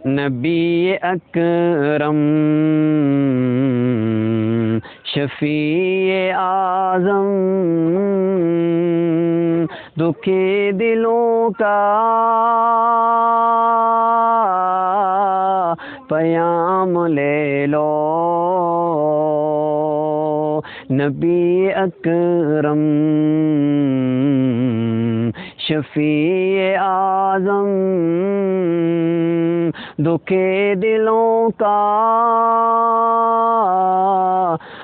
نبی اکرم شفیع اعظم دکھی دلوں کا پیام لے لو، نبی اکرم شفیع اعظم دکھی دلوں کا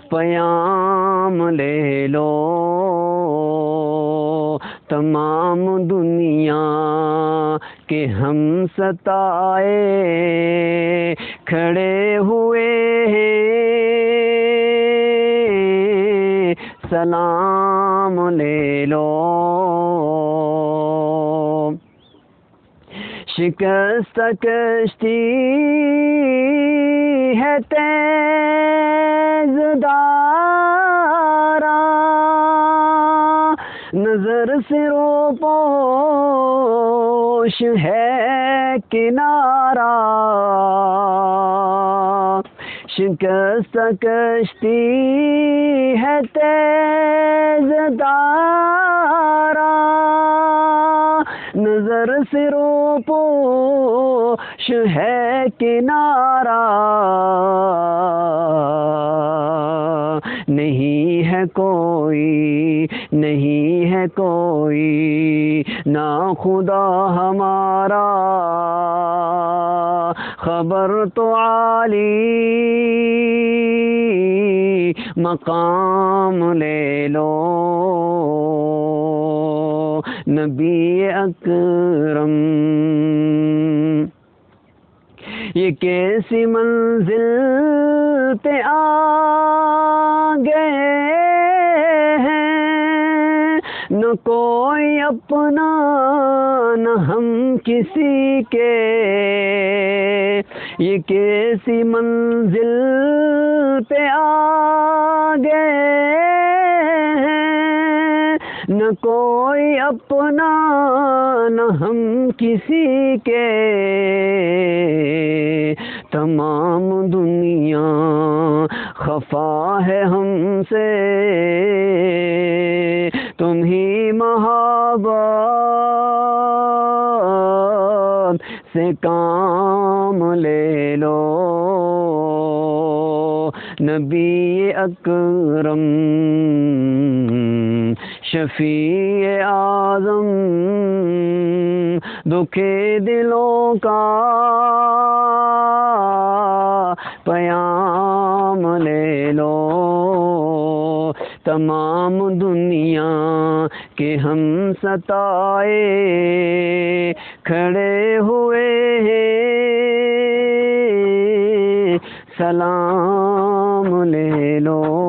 پیام لے لو، تمام دنیا کے ہم ستائے کھڑے ہوئے ہیں، سلام لے لو، شکست کشتی ہے تیز دارا، نظر سے روپوش ہے کنارہ، شکست کشتی ہے تیز دارا، نظر سے روپوش ہے کنارہ، نہیں ہے کوئی، نہیں ہے کوئی نا خدا ہمارا، خبر تو عالی مقام لے لو، نبی اکرم یہ کیسی منزل پہ آ گئے ہیں، نہ کوئی اپنا نہ ہم کسی کے، یہ کیسی منزل پہ آ گئے ہیں، نہ کوئی اپنا نہ ہم کسی کے، تمام دنیا خفا ہے ہم سے، تم ہی محبت سے کام لے لو، نبی اکرم شفیع اعظم دکھی دلوں کا پیام لے لو، تمام دنیا کے ہم ستائے کھڑے ہوئے ہیں، سلام لے لو۔